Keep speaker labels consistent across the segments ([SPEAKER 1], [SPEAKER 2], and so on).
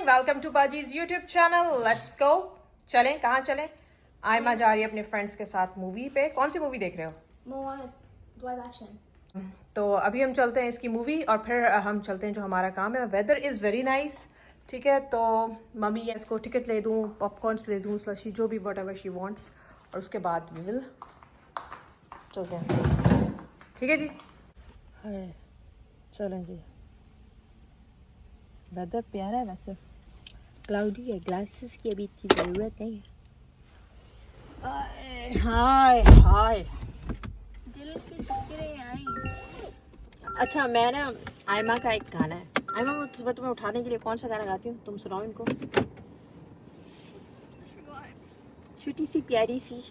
[SPEAKER 1] Welcome to बाजीज YouTube channel. Let's go. चलें, कहाँ चलें? आयमा जा रही है अपने फ्रेंड्स के साथ मूवी पे। कौन सी मूवी देख रहे हो?
[SPEAKER 2] Moana live action.
[SPEAKER 1] तो अभी हम चलते हैं इसकी मूवी और फिर हम चलते हैं जो हमारा काम है। वेदर इज़ वेरी नाइस, ठीक है। तो मम्मी इसको टिकट ले दूँ, पॉपकॉर्न्स ले दूँ, स्लशी, जो भी वट एवर शी वॉन्ट्स, और उसके बाद वी विल चलते हैं। ठीक है जी, चलें जी। वेदर प्यारा है, वैसे क्लाउडी है, ग्लासेस की अभी इतनी ज़रूरत नहीं है। हाय हाय,
[SPEAKER 2] दिल के टुकड़े आई।
[SPEAKER 1] अच्छा मैं ना आयमा का एक गाना है। आयमा, मैं सुबह तुम्हें उठाने के लिए कौन सा गाना गाती हूँ? तुम सुनाओ इनको। छोटी सी प्यारी सी।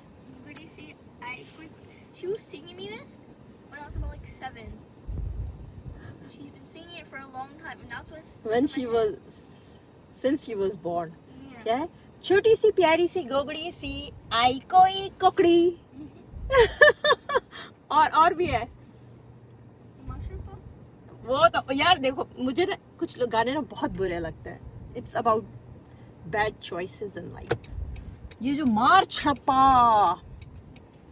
[SPEAKER 2] She was singing me this when I was about like 7. And she's been singing it for a long time, and that's what's
[SPEAKER 1] When she was, since she was born.
[SPEAKER 2] Yeah.
[SPEAKER 1] क्या है? छोटी सी प्यारी सी गोगड़ी सी आई कोई कुकड़ी। और भी है वो तो यार। देखो मुझे ना कुछ लोग गाने ना बहुत बुरे लगते हैं। It's about bad choices in life. ये जो मार छप्पा,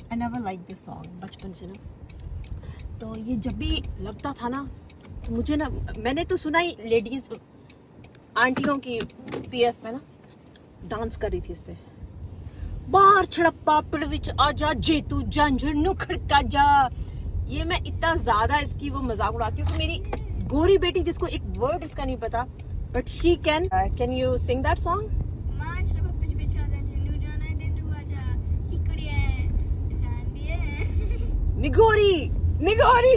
[SPEAKER 1] I never like this song बचपन से ना। तो ये जब भी लगता था ना तो मुझे ना, मैंने तो सुना ही लेडीज आंटियों की पीएफ में ना डांस कर रही थी इस पे। बाहर छड़प्पा पिड़ विच आजा जे तू झांझर नु खड़का जा। ये मैं इतना ज्यादा इसकी वो मजाक उड़ाती हूँ कि मेरी गोरी बेटी, जिसको एक वर्ड इसका नहीं पता, but she can you sing that song? निगोरी निगोरी।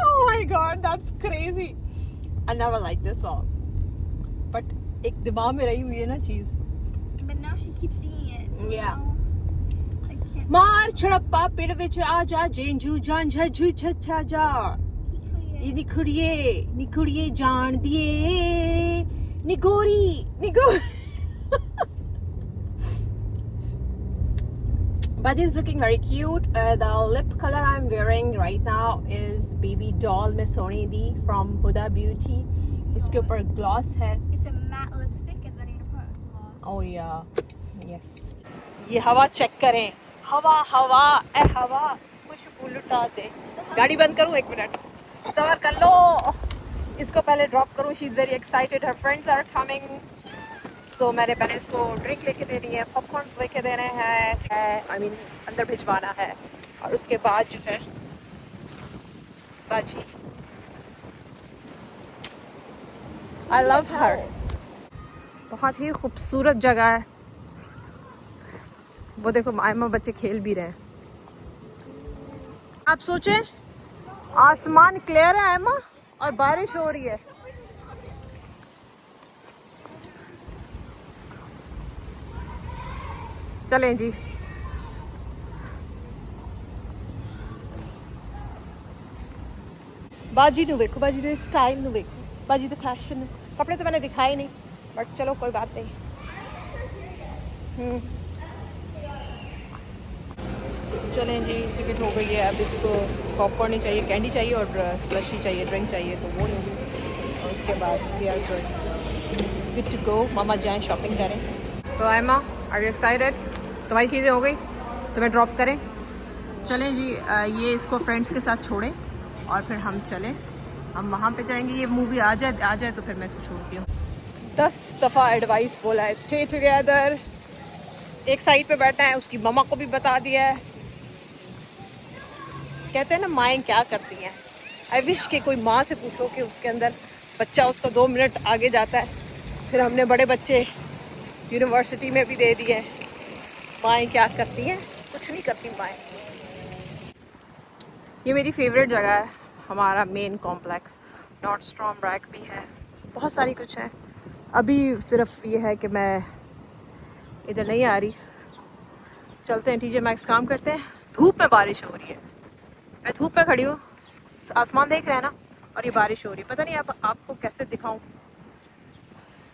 [SPEAKER 1] Oh my god, that's crazy. I never liked this song. But एक दिमाग में रही हुई है ना चीज।
[SPEAKER 2] But now she keeps singing it. So
[SPEAKER 1] Yeah.
[SPEAKER 2] now I can't.
[SPEAKER 1] मार छड़प्पा पिड़ विच आजा जेंजू झांझा झू छछा जा। ये निखुड़िए जान दिए निगोरी निगोरी। Baji is looking very cute. The lip color I'm wearing right now is Baby Doll Miss Soni Di from Huda Beauty. इसके ऊपर gloss है।
[SPEAKER 2] It's a matte lipstick and then you put gloss.
[SPEAKER 1] Oh yeah, yes. ये हवा check करें। हवा हवा ए हवा खुशबू लुटा दे। गाड़ी बंद करूँ? एक मिनट, सबर कर लो। इसको पहले ड्रॉप करूँ। She is very excited, her friends are coming. So मैंने पहले इसको ड्रिंक लेके देनी है, पॉपकॉर्न्स लेके देने हैं, आई मीन अंदर भिजवाना है, और उसके बाद जो है बाजी, आई लव हर। बहुत ही खूबसूरत जगह है। वो देखो आयमा बच्चे खेल भी रहे हैं। आप सोचें आसमान क्लियर है आयमा और बारिश हो रही है। चलें जी। बाजी नू देखो, बाजी दे स्टाइल नू देखो, बाजी दे फैशन। कपड़े तो मैंने दिखाए नहीं, बट चलो कोई बात नहीं। चलें जी, टिकट हो गई है। अब इसको पॉपकॉर्न ही चाहिए, कैंडी चाहिए और स्लशी चाहिए, ड्रिंक चाहिए, तो वो लूँगी। और उसके बाद we are good to go. मामा जाएँ शॉपिंग करें। So Aima, are you excited? तुम्हारी चीज़ें हो गई, तुम्हें ड्रॉप करें? चलें जी। ये इसको फ्रेंड्स के साथ छोड़ें और फिर हम चलें, हम वहाँ पे जाएंगे। ये मूवी आ जाए तो फिर मैं इसको छोड़ती हूँ। 10 दफ़ा एडवाइस बोला है, स्टे टुगेदर। एक साइड पे बैठना है, उसकी मम्मा को भी बता दिया है। कहते हैं ना माएँ क्या करती हैं। आई विश कि कोई माँ से पूछो कि उसके अंदर बच्चा उसका 2 मिनट आगे जाता है। फिर हमने बड़े बच्चे यूनिवर्सिटी में भी दे दिए। माएँ क्या करती हैं? कुछ नहीं करती माएँ। ये मेरी फेवरेट जगह है, हमारा मेन कॉम्प्लेक्स। नॉर्डस्ट्रॉम रैक भी है, बहुत सारी कुछ है। अभी सिर्फ ये है कि मैं इधर नहीं आ रही। चलते हैं, TJ Maxx काम करते हैं। धूप में बारिश हो रही है, मैं धूप में खड़ी हूँ, आसमान देख रहे हैं ना, और ये बारिश हो रही है। पता नहीं आपको कैसे दिखाऊं,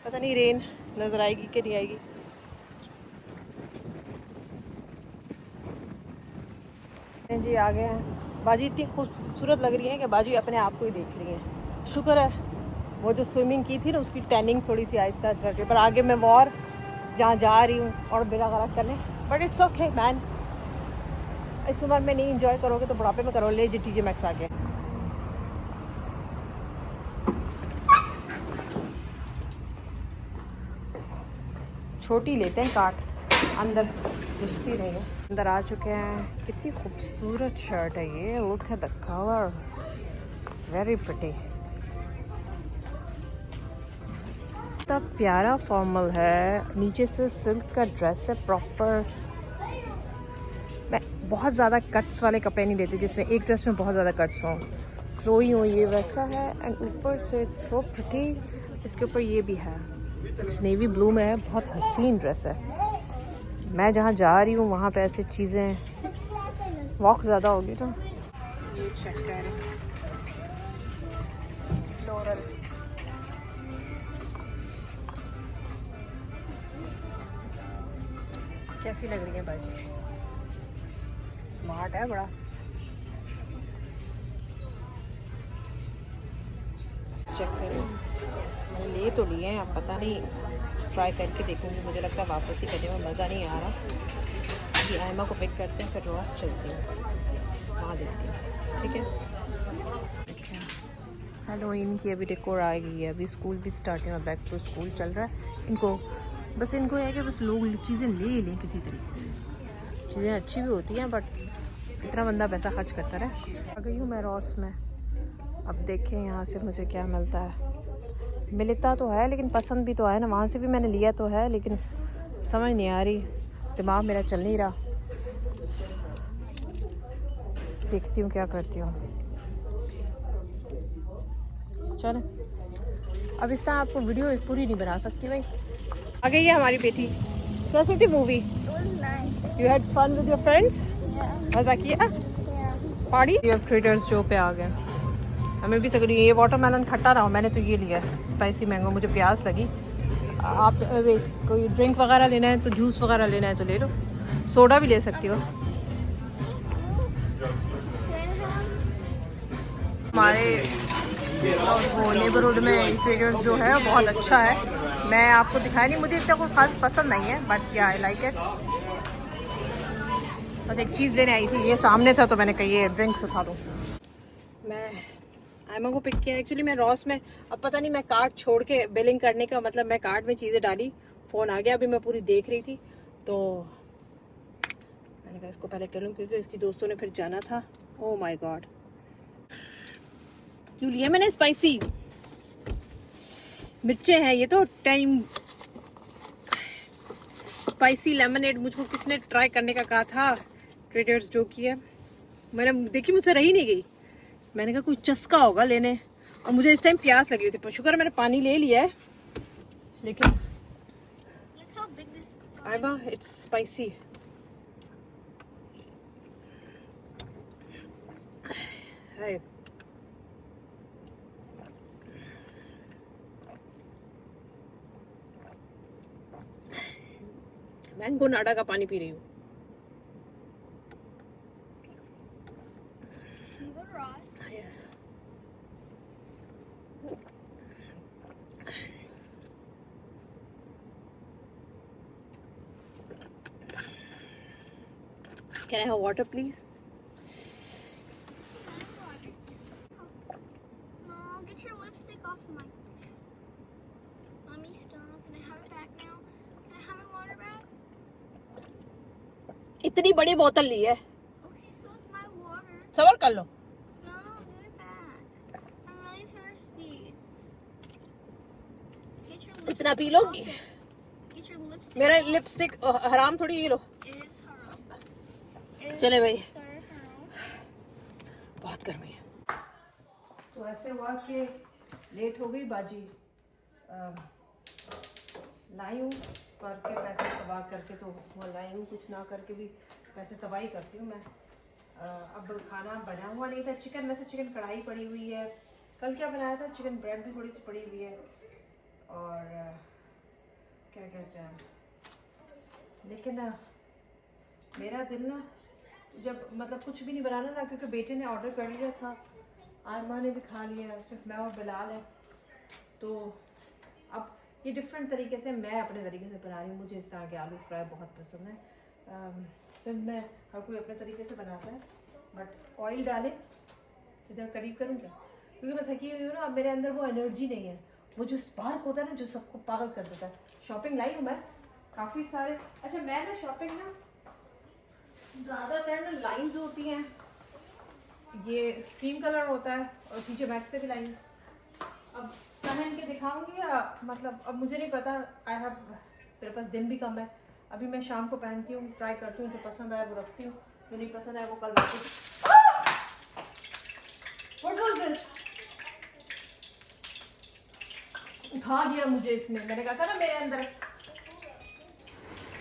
[SPEAKER 1] पता नहीं रेन नज़र आएगी कि नहीं आएगी। जी आ गए हैं। बाजी इतनी खूबसूरत लग रही है कि बाजी अपने आप को ही देख रही है। शुक्र है वो जो स्विमिंग की थी ना उसकी टैनिंग थोड़ी सी आहिस्ता आहिस्ता रही, पर आगे मैं वो और जहाँ जा रही हूँ और बेड़ा गरक करने, बट इट्स ओके मैन। इस उम्र में नहीं इंजॉय करोगे तो बुढ़ापे में करो। ले जी TJ Maxx आ गया। छोटी लेते हैं काट, अंदर घुसती नहीं है। अंदर आ चुके हैं। कितनी खूबसूरत शर्ट है ये, look at the colour, very pretty. इतना प्यारा फॉर्मल है, नीचे से सिल्क का ड्रेस है प्रॉपर। मैं बहुत ज़्यादा कट्स वाले कपड़े नहीं लेती जिसमें एक ड्रेस में बहुत ज़्यादा कट्स हों, फ्लोई हो, ये वैसा है। एंड ऊपर से इट्स सो प्रिटी, इसके ऊपर ये भी है, इट्स नेवी ब्लू में है, बहुत हसीन ड्रेस है। मैं जहाँ जा रही हूँ वहाँ पे ऐसी चीज़ें, वॉक ज़्यादा होगी तो ये चेक करें, फ्लोरल। कैसी लग रही है बाजी? स्मार्ट है बड़ा। चेक करें, मैंने ले तो लिए हैं, अब पता नहीं, ट्राई करके देखूंगी। मुझे लगता है वापस ही करने में मज़ा नहीं आ रहा। अभी आयमा को पिक करते हैं, फिर रॉस चलती हूँ, वहाँ देखती हूँ, ठीक है। हेलोइन की अभी डेकोर आ गई है, अभी स्कूल भी स्टार्टिंग है, बैक टू स्कूल चल रहा है। इनको है कि बस लोग चीज़ें ले लें किसी तरीके से। चीज़ें अच्छी भी होती हैं बट इतना बंदा पैसा खर्च करता रहे। आ गई हूँ मैं रॉस में, अब देखें यहाँ से मुझे क्या मिलता है। मिलता तो है लेकिन पसंद भी तो है ना, वहाँ से भी मैंने लिया तो है लेकिन समझ नहीं आ रही, दिमाग मेरा चल नहीं रहा। देखती हूँ क्या करती हूँ। चलो अब इस तरह आपको वीडियो पूरी नहीं बना सकती भाई। आ गई है हमारी बेटी। कैसी थी movie? You had fun with your friends? मज़ा किया? पार्टी? ये ट्रेडर्स जो पे आ गए, हमें भी सकती। ये वाटरमेलन खट्टा रहा, मैंने तो ये लिया स्पाइसी मैंगो, मुझे प्यास लगी। आप कोई ड्रिंक वगैरह लेना है तो जूस वगैरह लेना है तो ले लो, सोडा भी ले सकती हो। हमारे वो नेबरहुड में ट्रेडर्स जो है बहुत अच्छा है। मैं आपको दिखाया नहीं, मुझे इतना कोई खास पसंद नहीं है बट या आई लाइक इट। बस एक चीज़ लेने आई थी, ये सामने था तो मैंने कही ये ड्रिंक्स उठा दूँ। मैं आयमा को पिक किया। एक्चुअली मैं रॉस में, अब पता नहीं मैं कार्ट छोड़ के बिलिंग करने का मतलब, मैं कार्ट में चीज़ें डाली, फ़ोन आ गया, अभी मैं पूरी देख रही थी तो मैंने कहा इसको पहले कर लूँ क्योंकि इसकी दोस्तों ने फिर जाना था। ओह माय गॉड, क्यों लिया मैंने? स्पाइसी मिर्चें हैं ये तो। टाइम स्पाइसी लेमनेड मुझको किसने ट्राई करने का कहा था, ट्रेडर्स जो की है, मैंने देखी, मुझसे रही नहीं गई। मैंने कहा कोई चस्का होगा लेने, और मुझे इस टाइम प्यास लगी हुई थी। शुक्र है मैंने पानी ले लिया है, लेकिन आयमा इट्स स्पाइसी। मैंगो नाडा का पानी पी रही हूँ। Can I have water, please?
[SPEAKER 2] No, get your lipstick off my. Mommy, stop. Can I have it back now? Can I have my water back?
[SPEAKER 1] इतनी बड़ी बोतल ली है।
[SPEAKER 2] Okay, so it's my water.
[SPEAKER 1] सबर कर लो।
[SPEAKER 2] No, give it back. I'm really thirsty. Get your lipstick.
[SPEAKER 1] इतना P लोगी?
[SPEAKER 2] Get your lipstick.
[SPEAKER 1] मेरा lipstick हराम थोड़ी, ये लो।
[SPEAKER 2] It is haram.
[SPEAKER 1] चले भाई,
[SPEAKER 2] Sir, haram.
[SPEAKER 1] बहुत गर्मी है। तो ऐसे हुआ कि लेट हो गई बाजी, लाई हूँ करके पैसे तबाह करके, तो वो लाई हूँ, कुछ ना करके भी पैसे तबाही करती हूँ मैं। अब खाना बना हुआ नहीं था, चिकन में से चिकन कढ़ाई पड़ी हुई है, कल क्या बनाया था, चिकन ब्रेड भी थोड़ी सी पड़ी हुई है, और क्या कहते हैं, लेकिन मेरा दिल ना जब मतलब कुछ भी नहीं बनाना ना, क्योंकि बेटे ने ऑर्डर कर लिया था, आयमा ने भी खा लिया, सिर्फ मैं और बिलाल है, तो अब ये डिफरेंट तरीके से मैं अपने तरीके से बना रही हूँ। मुझे इस तरह के आलू फ्राई बहुत पसंद है। सिर्फ मैं हर कोई अपने तरीके से बनाता है, बट ऑयल डालें। इधर करीब करूँ क्या, क्योंकि मैं थकी हुई हूँ ना, अब मेरे अंदर वो एनर्जी नहीं है, वो जो स्पार्क होता है ना जो सबको पागल कर देता है। शॉपिंग लाई हूँ मैं काफ़ी सारे। अच्छा मैं ना शॉपिंग ना ज़्यादातर ना लाइन्स होती हैं, ये क्रीम कलर होता है और पीछे बैक से भी लाइन। अब पहन के दिखाऊंगी या मतलब अब मुझे नहीं पता, आई हैव, मेरे पास दिन भी कम है। अभी मैं शाम को पहनती हूँ, ट्राई करती हूँ, जो पसंद आए वो रखती हूँ, जो नहीं पसंद आए वो कल वापस। What was this? उठा दिया मुझे इसने। मैंने कहा था ना मेरे अंदर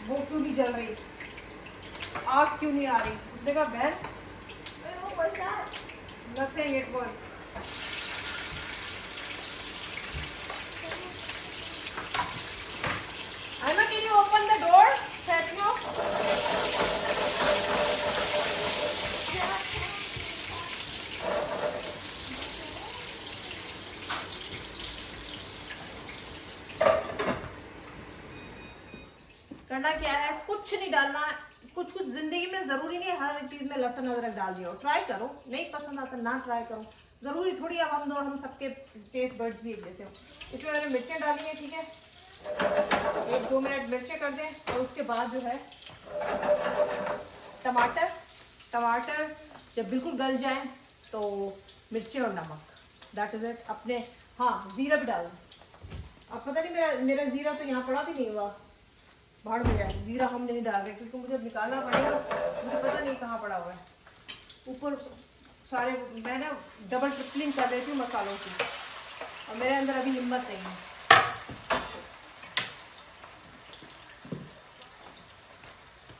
[SPEAKER 1] वो क्यों नहीं जल रही, आग क्यों नहीं आ रही। उसने कहा बहन
[SPEAKER 2] Wait, what was that?
[SPEAKER 1] nothing, it was Alma, can you open the door? Fatima? करना क्या है, कुछ नहीं डालना। कुछ कुछ जिंदगी में जरूरी नहीं है हर चीज में लहसुन अदरक डाल दियो। ट्राई करो, नहीं पसंद आता ना ट्राई करो, जरूरी थोड़ी अब हम सबके टेस्ट बर्ड्स भी एक जैसे हो। इसमें मैंने मिर्चें डाली हैं, ठीक है, 1-2 मिनट मिर्चें कर दें। और उसके बाद जो है टमाटर जब बिल्कुल गल जाए तो मिर्चें और नमक, दैट इज इट। अपने हाँ जीरा भी डाल दें। अब पता नहीं मेरा जीरा तो यहाँ पड़ा भी नहीं हुआ, भाड़ में जाए। जीरा हम नहीं डाल रहे क्योंकि मुझे निकालना पड़ेगा, मुझे पता नहीं कहाँ पड़ा हुआ है। ऊपर सारे मैं ना डबल ट्रिपलिंग कर देती हूँ मसालों की, और मेरे अंदर अभी हिम्मत नहीं है।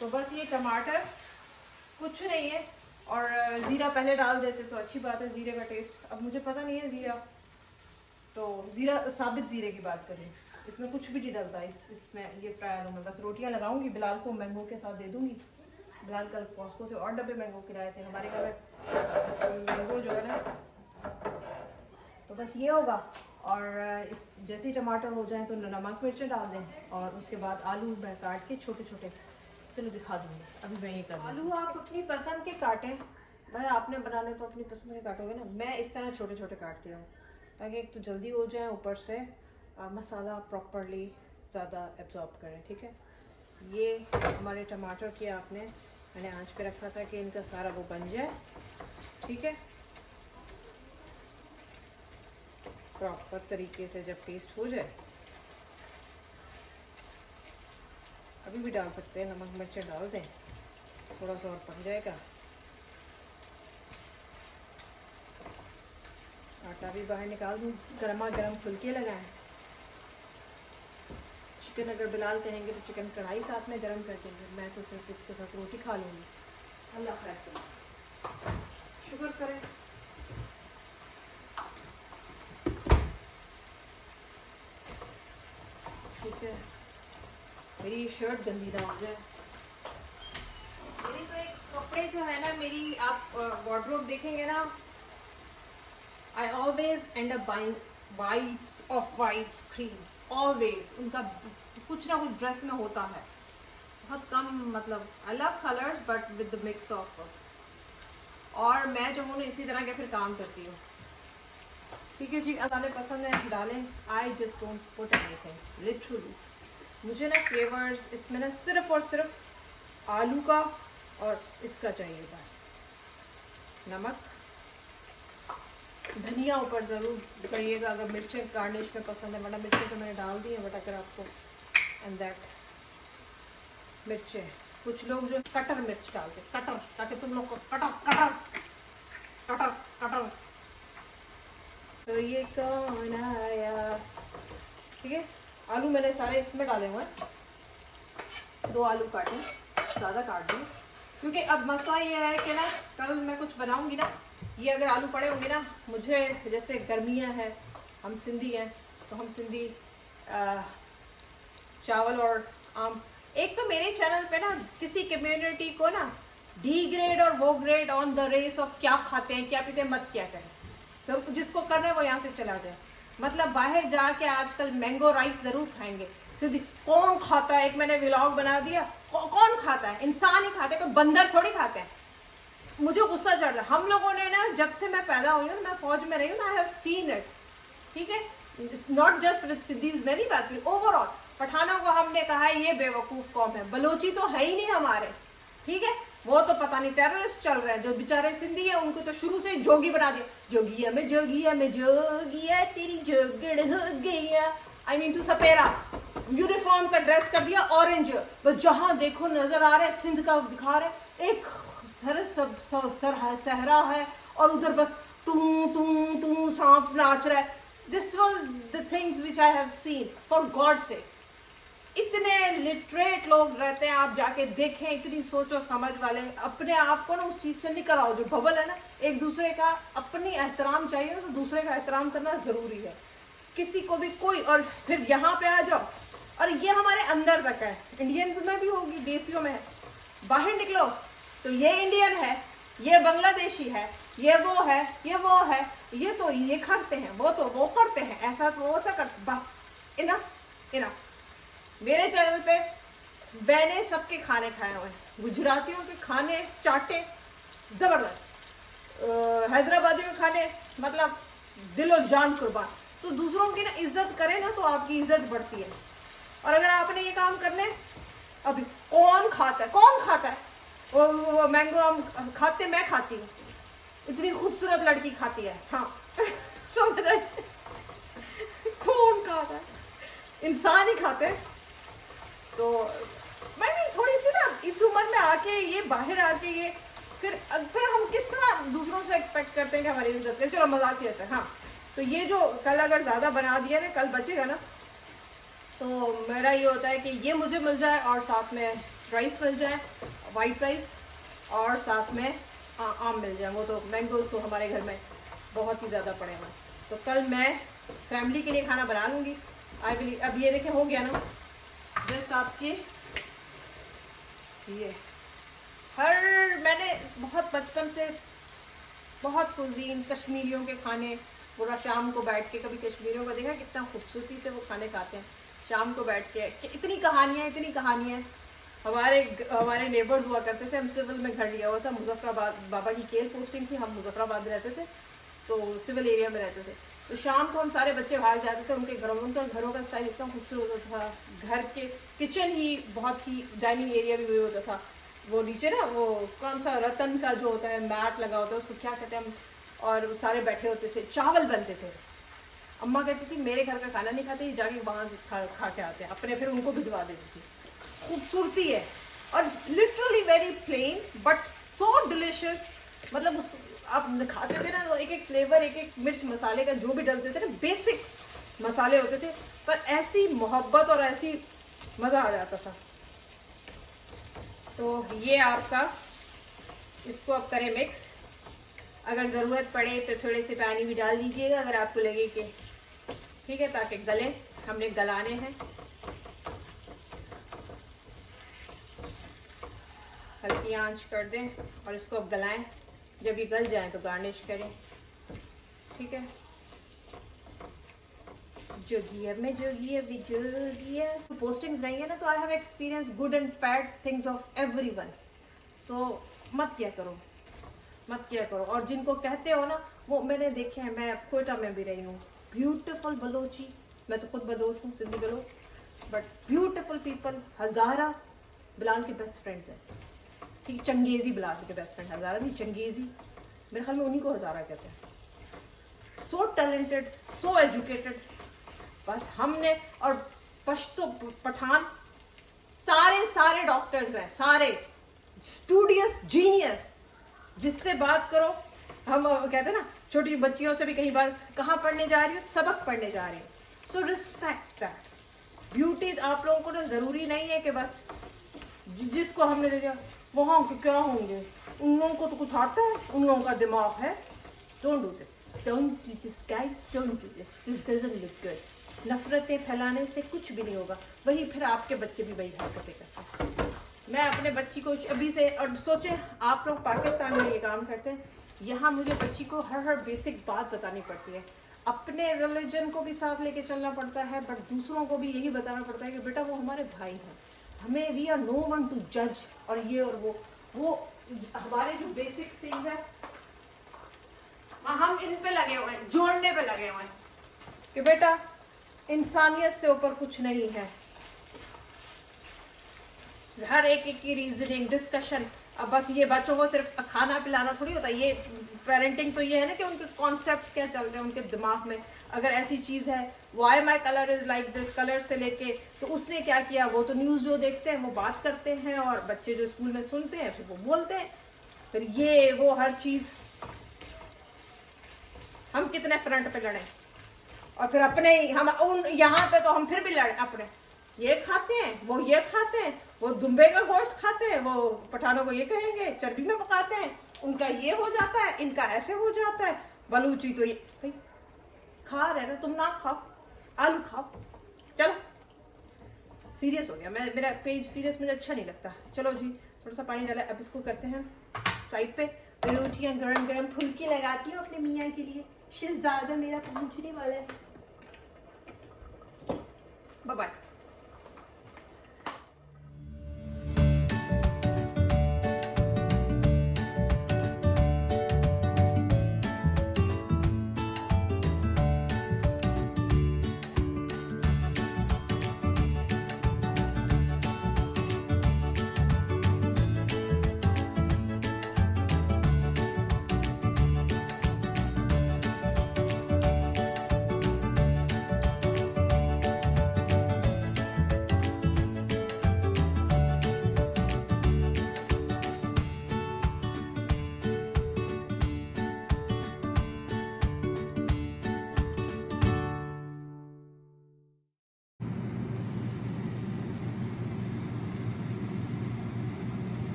[SPEAKER 1] तो बस ये टमाटर कुछ नहीं है, और ज़ीरा पहले डाल देते तो अच्छी बात है, ज़ीरे का टेस्ट। अब मुझे पता नहीं है ज़ीरा, तो ज़ीरा साबित ज़ीरे की बात करें, इसमें कुछ भी नहीं डलता। इसमें ये फ्राई आलू में बस रोटियां लगाऊंगी, बिलाल को मैंगो के साथ दे दूंगी। बिलाल कल कॉस्को से और डब्बे मैंगो के लाए थे, हमारे घर में मैंगो जो है ना। तो बस ये होगा, और इस जैसे ही टमाटर हो जाए तो नमक मिर्चें डाल दें, और उसके बाद आलू मैं काट के छोटे छोटे, चलो दिखा दूँगी। अभी मैं ये कर आलू आप अपनी पसंद के काटें भाई, आपने बनाने तो अपनी पसंद के काटोगे ना। मैं इस तरह छोटे छोटे काटती हूँ ताकि एक तो जल्दी हो जाए, ऊपर से मसाला प्रॉपरली ज़्यादा एब्जॉर्ब करें, ठीक है। ये हमारे टमाटर के मैंने आंच पे रखा था कि इनका सारा वो बन जाए, ठीक है, प्रॉपर तरीके से। जब पेस्ट हो जाए, अभी भी डाल सकते हैं, नमक मिर्चें डाल दें, थोड़ा सा और पक जाएगा। आटा भी बाहर निकाल दूँ, गर्मा गर्म फुलके लगाएं। चिकन अगर बिलाल कहेंगे तो चिकन कढ़ाई साथ में गर्म कर देंगे, मैं तो सिर्फ इसके साथ रोटी खा लूँगी। अल्लाह खैर करे, शुक्र करें। ठीक है, मेरी शर्ट गंदी ना हो जाए। मेरी तो एक कपड़े जो है ना, मेरी आप वार्डरोब देखेंगे ना, I always end up buying whites of white screen, always. उनका कुछ ना कुछ ड्रेस में होता है, बहुत कम, मतलब I love colours but with the mix of. और मैं जो हूँ ना इसी तरह के फिर काम करती हूँ, ठीक है जी। अब पसंद है डालें, I just don't put anything literally. मुझे ना फ्लेवर्स इसमें ना सिर्फ और सिर्फ आलू का और इसका चाहिए बस। नमक, धनिया ऊपर ज़रूर करिएगा अगर मिर्चें गार्निश में पसंद है, वरना मिर्चें तो मैंने डाल दी है, बट अगर आपको एंड दैट मिर्चें, कुछ लोग जो कटर मिर्च डालते, कटर, ताकि तुम लोग को कटर कटर कटर कटर। तो ये कौन आया, ठीक है। आलू मैंने सारे इसमें डाले हुए हैं, 2 आलू काटे, ज़्यादा काट दूँ क्योंकि अब मसला ये है कि ना कल मैं कुछ बनाऊंगी ना, ये अगर आलू पड़े होंगे ना, मुझे जैसे गर्मियाँ हैं, हम सिंधी हैं तो हम सिंधी चावल और आम। एक तो मेरे चैनल पे ना किसी कम्युनिटी को ना डी ग्रेड और वो grade on the race of क्या खाते हैं क्या पीते हैं मत क्या करें, तो जिसको करना है वो यहाँ से चला जाए। मतलब बाहर जाके आजकल मैंगो राइस जरूर खाएंगे। सीधी कौन खाता है, एक मैंने व्लॉग बना दिया, कौन खाता है? इंसान ही खाते हैं, कोई बंदर थोड़ी खाते हैं। मुझे गुस्सा चढ़ रहा है। हम लोगों ने ना, जब से मैं पैदा हुई हूँ, मैं फौज में रही हूँ, आई हैव सीन इट, ठीक है, नॉट जस्ट विद सिद्धीज, मैं नहीं बात करी, ओवरऑल पठानों को हमने कहा है ये बेवकूफ कौम है। बलोची तो है ही नहीं हमारे, ठीक है, वो तो पता नहीं टेररिस्ट चल रहे हैं। जो बेचारे सिंधी है उनको तो शुरू से जोगी बना दिया, जोगिया में जोगिया तेरी जोगड़ हो गया, आई मीन टू सपेरा, यूनिफॉर्म का ड्रेस कर दिया ऑरेंज, बस जहां देखो नजर आ रहे सिंध का दिखा रहे, एक सहरा है और उधर बस टू टू टू सांप नाच रहा है। This was the things which I have seen, for God से। इतने लिटरेट लोग रहते हैं, आप जाके देखें, इतनी सोचो समझ वाले, अपने आप को ना उस चीज से निकल आओ। जो बबल है ना, एक दूसरे का अपनी एहतराम चाहिए ना, तो दूसरे का एहतराम करना जरूरी है, किसी को भी कोई। और फिर यहाँ पे आ जाओ, और ये हमारे अंदर तक है, इंडियन में भी होगी, देसियों में है। बाहर निकलो तो ये इंडियन है, ये बांग्लादेशी है, ये वो है, ये वो है, ये तो ये करते हैं, वो तो वो करते हैं, ऐसा तो वो कर, बस इनफ इनफ। मेरे चैनल पे मैंने सबके खाने खाए हुए हैं, गुजरातियों के खाने चाटे जबरदस्त, हैदराबादियों के खाने मतलब दिलो जान कुर्बान। तो दूसरों की ना इज्जत करें ना, तो आपकी इज्जत बढ़ती है। और अगर आपने ये काम करने, अभी कौन खाता है, कौन खाता है वो मैंगो आम खाते, मैं खाती हूँ, इतनी खूबसूरत लड़की खाती है, हाँ समझ आए? कौन खाता है? इंसान ही खाते हैं। तो मैं थोड़ी सी ना इस उम्र में आके, ये बाहर आके, ये फिर हम किस तरह दूसरों से एक्सपेक्ट करते हैं कि हमारी इज्जत करें। चलो मजाक ही रहता है। हाँ, तो ये जो कल अगर ज़्यादा बना दिया ना, कल बचेगा ना, तो मेरा ये होता है कि ये मुझे मिल जाए और साथ में राइस मिल जाए, वाइट राइस, और साथ में आम मिल जाए। वो तो मैंगोज तो हमारे घर में बहुत ही ज़्यादा पड़े हैं। तो कल मैं फैमिली के लिए खाना बना लूँगी। I will. अब ये देखें हो गया ना, जस्ट आपके ये मैंने बहुत बचपन से बहुत कुजीन कश्मीरियों के खाने, पूरा शाम को बैठ के, कभी कश्मीरियों को देखा कितना खूबसूरती से वो खाने खाते हैं शाम को बैठ के, इतनी कहानियाँ। हमारे नेबर्स हुआ करते थे, हम सिविल में घर लिया हुआ था, मुजफ्फराबाद, बाबा की केल पोस्टिंग थी, हम मुजफ्फराबाद रहते थे, तो सिविल एरिया में रहते थे। तो शाम को हम सारे बच्चे बाहर जाते थे, उनके घरों का स्टाइल इतना खूबसूरत होता था। घर के किचन ही बहुत ही, डाइनिंग एरिया भी वही होता था। वो नीचे ना वो कौन सा रतन का जो होता है मैट लगा होता है, उसको क्या कहते हैं हम, और वो सारे बैठे होते थे, चावल बनते थे। अम्मा कहती थी मेरे घर का खाना नहीं खाते, ये जाके वहाँ खा के आते हैं अपने, फिर उनको भिजवा देती थी। खूबसूरती है, और literally very plain but so delicious. मतलब उस आप खाते थे ना, तो एक एक फ्लेवर, एक एक मिर्च मसाले का जो भी डलते थे ना, बेसिक्स मसाले होते थे, पर ऐसी मोहब्बत और ऐसी मज़ा आ जाता था। तो ये आपका, इसको अब करें मिक्स। अगर ज़रूरत पड़े तो थोड़े से पानी भी डाल दीजिएगा, अगर आपको लगे कि ठीक है, ताकि गले, हमने गलाने हैं। हल्की आंच कर दें और इसको अब गलाएं। जब ये गल जाए तो गार्निश करें, ठीक है। जोगिया में जोगिया भी जोगिया। पोस्टिंग्स रहेंगे ना, तो I have experience good and bad things of everyone. So मत क्या करो। और जिनको कहते हो ना, वो मैंने देखे हैं, मैं कोयटा में भी रही हूँ, ब्यूटीफुल बलोची, मैं तो खुद बलोच हूँ, Sindhi Baloch, but beautiful people. Hazara Bilal के बेस्ट फ्रेंड्स हैं, ठीक, चंगेज़ी बिलाल के बेस्ट फ्रेंड, हज़ारा नहीं चंगेज़ी, मेरे ख्याल में उन्हीं को हज़ारा कहते हैं। सो टैलेंटेड, सो एजुकेटेड, बस हमने, और पश्तो पठान सारे डॉक्टर्स हैं, सारे स्टूडियस जीनियस, जिससे बात करो, हम कहते हैं ना छोटी बच्चियों से भी कहीं बात, कहाँ पढ़ने जा रही हो, सबक पढ़ने जा रही हो। So respect that beauty. आप लोगों को ना ज़रूरी नहीं है कि बस जिसको हमने ले लिया वहाँ के क्या होंगे, उन लोगों को तो कुछ आता है, उन लोगों का दिमाग है। Don't do this guys, don't do this doesn't look good. नफरतें फैलाने से कुछ भी नहीं होगा, वही फिर आपके बच्चे भी वही हरकतें करते हैं। मैं अपने बच्ची को अभी से, और सोचें आप लोग पाकिस्तान में ये काम करते हैं, यहाँ मुझे बच्ची को हर बेसिक बात बतानी पड़ती है। अपने रिलीजन को भी साथ लेके चलना पड़ता है, बट दूसरों को भी यही बताना पड़ता है कि बेटा वो हमारे भाई हैं, हमें we are no one to जज। और ये और वो हमारे जो बेसिक थिंग्स है हम इन पे लगे हुए हैं, जोड़ने पे लगे हुए हैं कि बेटा इंसानियत से ऊपर कुछ नहीं है। हर एक की रीजनिंग डिस्कशन। अब बस ये बच्चों को सिर्फ खाना पिलाना थोड़ी होता है, ये पेरेंटिंग तो ये है ना कि उनके कॉन्सेप्ट्स क्या चल रहे हैं उनके दिमाग में। अगर ऐसी चीज है why my colour is like this, colour से लेके तो उसने क्या किया, वो तो न्यूज जो देखते हैं वो बात करते हैं, और बच्चे जो स्कूल में सुनते हैं फिर वो बोलते हैं, फिर ये वो हर चीज। हम कितने फ्रंट पे लड़े, और फिर अपने ही हम उन यहाँ पे तो हम फिर भी लड़े अपने, ये खाते हैं वो ये खाते हैं, वो दुम्बे का गोश्त खाते हैं, वो पठानों को ये कहेंगे चर्बी में पकाते हैं, उनका ये हो जाता है, इनका ऐसे हो जाता है, बलूची तो ये भाई खा रहे ना, तुम ना खाओ, आलू खाओ। चलो सीरियस हो गया मैं, मेरा पेज सीरियस मुझे अच्छा नहीं लगता। चलो जी थोड़ा सा पानी डाला, अब इसको करते हैं साइड पे। रोटियां गरम गरम फुल्की लगाती हूँ अपने मियाँ के लिए, शहजादा मेरा पहुंचने वाला है। Bye bye.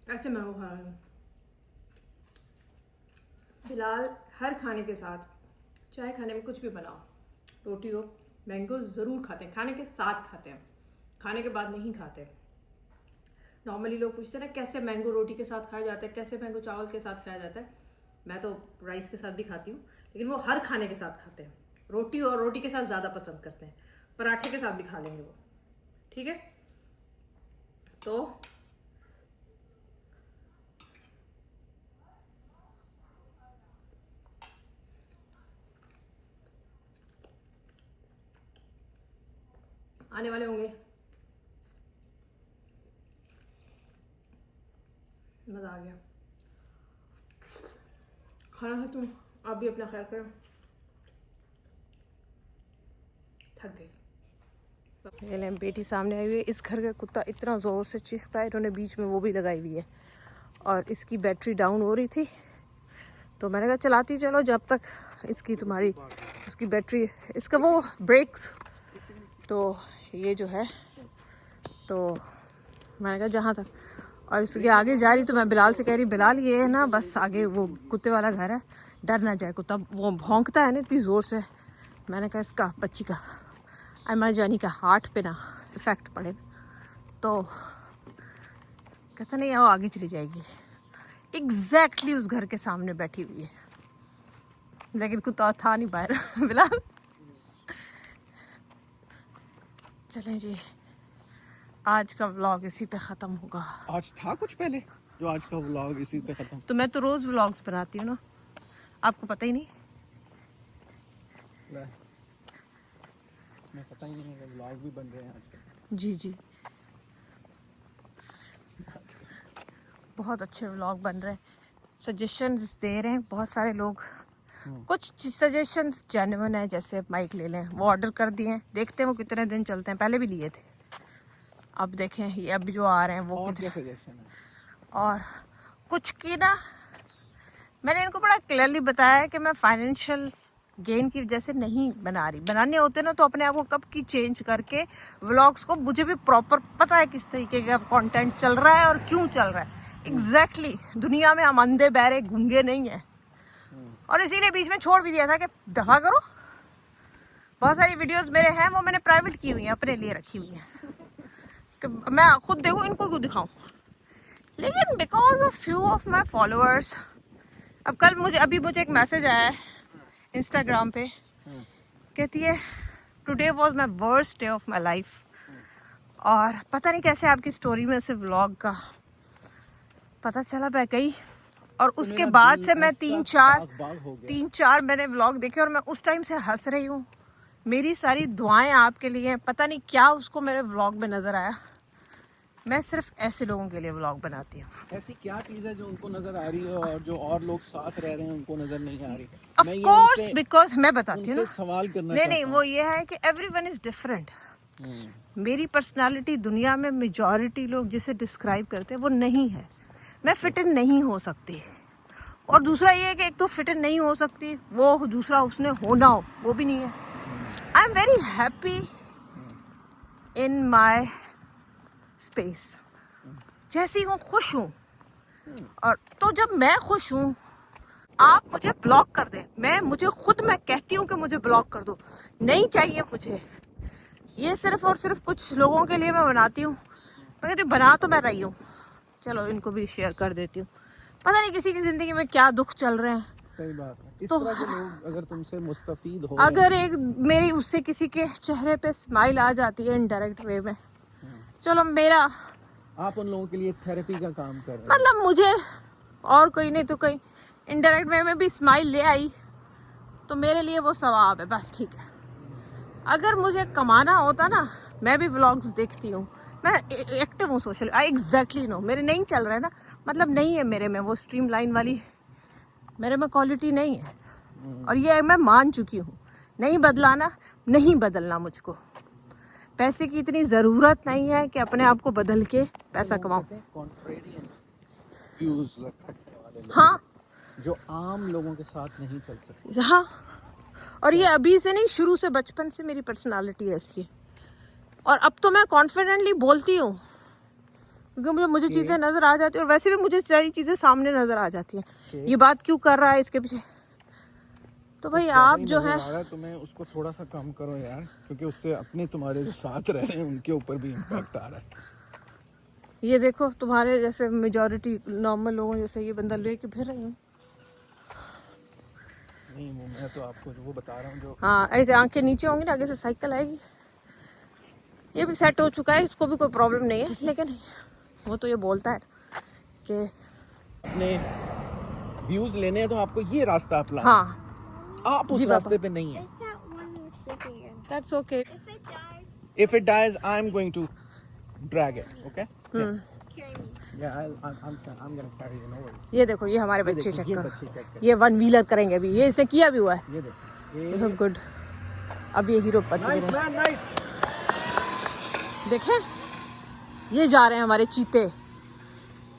[SPEAKER 1] ऐसे मैंगो खा रही हूँ। फिलहाल हर खाने के साथ, चाहे खाने में कुछ भी बनाओ, रोटी हो, मैंगो ज़रूर खाते हैं, खाने के साथ खाते हैं, खाने के बाद नहीं खाते। नॉर्मली लोग पूछते हैं ना कैसे मैंगो रोटी के साथ खाया जाता है, कैसे मैंगो चावल के साथ खाया जाता है। मैं तो राइस के साथ भी खाती हूँ, लेकिन वो हर खाने के साथ खाते हैं। रोटी और रोटी के साथ ज़्यादा पसंद करते हैं, पराठे के साथ भी खा लेंगे वो, ठीक है। तो आने वाले होंगे, मज़ा आ गया। खाना है तुम, आप भी अपना ख्याल करो। थक गई। ये ले बेटी सामने आई हुई है, इस घर का कुत्ता इतना ज़ोर से चीखता है, इन्होंने बीच में वो भी लगाई हुई है, और इसकी बैटरी डाउन हो रही थी तो मैंने कहा चलाती चलो जब तक इसकी तुम्हारी उसकी बैटरी, इसका वो ब्रेक्स, तो ये जो है, तो मैंने कहा जहाँ तक, और इसके आगे जा रही तो मैं बिलाल से कह रही बिलाल ये है ना बस आगे वो कुत्ते वाला घर है, डर ना जाए कुत्ता, वो भौंकता है ना इतनी ज़ोर से। मैंने कहा इसका बच्ची का अम्मा जानी का हार्ट पे ना इफेक्ट पड़े, तो कहता नहीं आओ आगे चली जाएगी। एग्जैक्टली उस घर के सामने बैठी हुई है, लेकिन कुत्ता था नहीं बाहर। बिलाल चलें जी, आज का व्लॉग इसी पे ख़त्म होगा।
[SPEAKER 3] आज था कुछ पहले जो आज का व्लॉग इसी पे खत्म?
[SPEAKER 1] तो मैं तो रोज़ व्लॉग्स बनाती हूँ ना, आपको पता ही नहीं।
[SPEAKER 3] मैं पता ही नहीं है, व्लॉग भी बन रहे हैं आजकल।
[SPEAKER 1] जी जी, बहुत अच्छे व्लॉग बन रहे हैं, सजेशंस दे रहे हैं बहुत सारे लोग। कुछ सजेशंस जेन्युइन है, जैसे माइक ले लें, वो ऑर्डर कर दिए हैं, देखते हैं वो कितने दिन चलते हैं, पहले भी लिए थे, अब देखें ये अब जो आ रहे हैं वो
[SPEAKER 3] और
[SPEAKER 1] कितने।
[SPEAKER 3] क्या सजेशन है?
[SPEAKER 1] और कुछ की ना मैंने इनको बड़ा क्लियरली बताया है कि मैं फाइनेंशियल गेन की वजह से नहीं बना रही, बनाने होते ना तो अपने आप को कब की चेंज करके व्लॉग्स को, मुझे भी प्रॉपर पता है किस तरीके का कंटेंट चल रहा है और क्यों चल रहा है। एग्जैक्टली दुनिया में हम अंधे बहरे गूंगे नहीं हैं, और इसीलिए बीच में छोड़ भी दिया था कि दफा करो। बहुत सारी वीडियोस मेरे हैं वो मैंने प्राइवेट की हुई हैं, अपने लिए रखी हुई हैं कि मैं खुद देखूँ, इनको क्यों दिखाऊं। लेकिन because of few of my followers, अब कल अभी मुझे एक मैसेज आया है इंस्टाग्राम पे, कहती है today was my worst day of my life. और पता नहीं कैसे आपकी स्टोरी में से व्लॉग का पता चला, मैं गई और उसके बाद से मैं तीन चार मैंने व्लॉग देखे और मैं उस टाइम से हंस रही हूँ। मेरी सारी दुआएं आपके लिए हैं, पता नहीं क्या उसको मेरे व्लॉग में नजर आया। मैं सिर्फ ऐसे लोगों के लिए व्लॉग बनाती हूँ।
[SPEAKER 3] ऐसी क्या चीज है जो उनको नजर आ रही है और जो और लोग साथ रह रहे हैं उनको नजर नहीं आ रही?
[SPEAKER 1] ऑफ कोर्स, बिकॉज मैं बताती हूँ ना,
[SPEAKER 3] सवाल करना
[SPEAKER 1] नहीं वो ये है कि एवरीवन इज डिफरेंट। मेरी पर्सनालिटी दुनिया में मेजॉरिटी लोग जिसे डिस्क्राइब करते हैं वो नहीं है। मैं फिट इन नहीं हो सकती, और दूसरा ये है कि एक तो फिट इन नहीं हो सकती, वो दूसरा उसने होना हो वो भी नहीं है। I am very happy in my space, जैसी हूँ खुश हूँ। और तो जब मैं खुश हूँ आप मुझे ब्लॉक कर दें, मैं कहती हूँ कि मुझे ब्लॉक कर दो, नहीं चाहिए मुझे। ये सिर्फ और सिर्फ कुछ लोगों के लिए मैं बनाती हूँ। मैं कहती हूँ बना तो मैं रही हूँ, चलो इनको भी शेयर कर देती हूँ। पता नहीं किसी की जिंदगी में क्या दुख चल रहे हैं।
[SPEAKER 3] सही बात है। इस
[SPEAKER 1] तो
[SPEAKER 3] तरह के लोग अगर तुमसे मुस्तफीद हो,
[SPEAKER 1] अगर एक मेरी उससे किसी के चेहरे पे स्माइल आ जाती है इनडायरेक्ट वे में, चलो मेरा,
[SPEAKER 3] आप उन लोगों के लिए थेरेपी का काम कर रहे हैं।
[SPEAKER 1] मतलब मुझे और कोई नहीं तो कोई इनडायरेक्ट वे में भी स्माइल ले आई तो मेरे लिए वो सवाब है, बस ठीक है। अगर मुझे कमाना होता ना, मैं भी व्लॉग्स देखती हूँ, मैं एक्टिव हूँ सोशल, आई एग्जैक्टली नो। मेरे नहीं चल रहा है ना, मतलब नहीं है मेरे में वो स्ट्रीमलाइन वाली, मेरे में क्वालिटी नहीं है। और ये मैं मान चुकी हूँ, नहीं बदलाना, नहीं बदलना मुझको। पैसे की इतनी ज़रूरत नहीं है कि अपने आप को बदल के पैसा कमाऊँ। हाँ,
[SPEAKER 3] जो आम लोगों के साथ नहीं चल सकते।
[SPEAKER 1] हाँ, और ये अभी से नहीं, शुरू से, बचपन से मेरी पर्सनालिटी ऐसी है। और अब तो मैं कॉन्फिडेंटली बोलती हूँ क्योंकि मुझे चीज़ें नज़र आ जाती है, और वैसे भी मुझे सारी चीज़ें सामने नज़र आ जाती हैं। ये बात क्यों कर रहा है इसके पीछे, तो भाई आप जो है
[SPEAKER 3] तुम्हें उसको थोड़ा सा कम करो यार, क्योंकि उससे अपने तुम्हारे जो साथ रह रहे हैं उनके ऊपर भी इम्पैक्ट आ रहा है।
[SPEAKER 1] ये देखो तुम्हारे जैसे मेजॉरिटी नॉर्मल लोगों जैसे ये बंदा लेके फिर रही हूँ।
[SPEAKER 3] नहीं मैं तो आपको जो वो बता रहा हूँ जो,
[SPEAKER 1] हाँ, ऐसे आंखें नीचे होंगी ना, आगे से साइकिल आएगी। ये भी सेट हो चुका है, इसको भी कोई प्रॉब्लम नहीं है, लेकिन वो तो ये बोलता है कि
[SPEAKER 3] अपने व्यूज लेने हैं तो आपको ये रास्ता अपनाना।
[SPEAKER 1] हाँ,
[SPEAKER 3] आप उस रास्ते पे नहीं है।
[SPEAKER 2] It's that one that's breaking again.
[SPEAKER 1] that's okay.
[SPEAKER 3] If it dies, I'm going to drag it. Okay?
[SPEAKER 2] Carry me.
[SPEAKER 3] Yeah, I'm gonna carry you. No worries.
[SPEAKER 1] ये देखो, ये हमारे बच्चे
[SPEAKER 3] देखो,
[SPEAKER 1] चेक
[SPEAKER 3] ये
[SPEAKER 1] करो,
[SPEAKER 3] बच्चे check करो।
[SPEAKER 1] ये वन व्हीलर करेंगे अभी, ये इसने किया भी हुआ है।
[SPEAKER 3] ये देखो।
[SPEAKER 1] देखो गुड, अब ये हीरो पट
[SPEAKER 3] Nice man, nice.
[SPEAKER 1] देखें, ये जा रहे हैं हमारे चीते।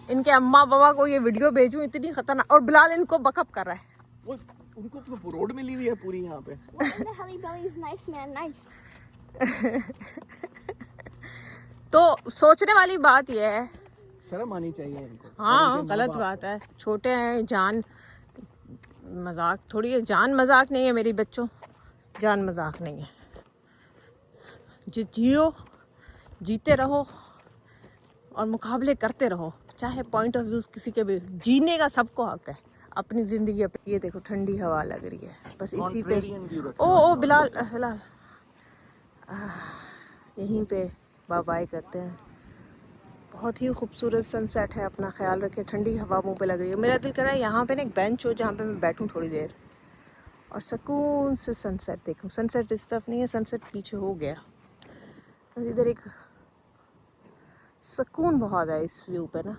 [SPEAKER 1] इनके अम्मा बाबा को ये वीडियो भेजूं, इतनी खतरनाक, और बिलाल इनको बकअप कर रहा है।
[SPEAKER 3] वो उनको तो रोड मिली हुई है पूरी यहाँ पे।
[SPEAKER 2] What in the helly belly is nice, man? Nice.
[SPEAKER 1] तो सोचने वाली बात ये है,
[SPEAKER 3] शर्म आनी चाहिए इनको।
[SPEAKER 1] हाँ गलत बात है, छोटे हैं, जान मजाक थोड़ी है, जान मजाक नहीं है मेरी बच्चों, जान मजाक नहीं है। जियो, जीते रहो और मुकाबले करते रहो, चाहे पॉइंट ऑफ व्यू किसी के भी, जीने का सबको हक है अपनी जिंदगी। ये देखो ठंडी हवा लग रही है, बस इसी पे। ओ बिलाल हिलाल, यहीं पे बाय बाय करते हैं। बहुत ही खूबसूरत सनसेट है, अपना ख्याल रखें। ठंडी हवा मुंह पे लग रही है, मेरा दिल कर रहा है यहाँ पे ना एक बेंच हो जहाँ पे मैं बैठूं थोड़ी देर और सुकून से सनसेट देखूं। सनसेट इस तरफ नहीं है, सनसेट पीछे हो गया, बस इधर एक सुकून बहुत है इस व्यू पे ना।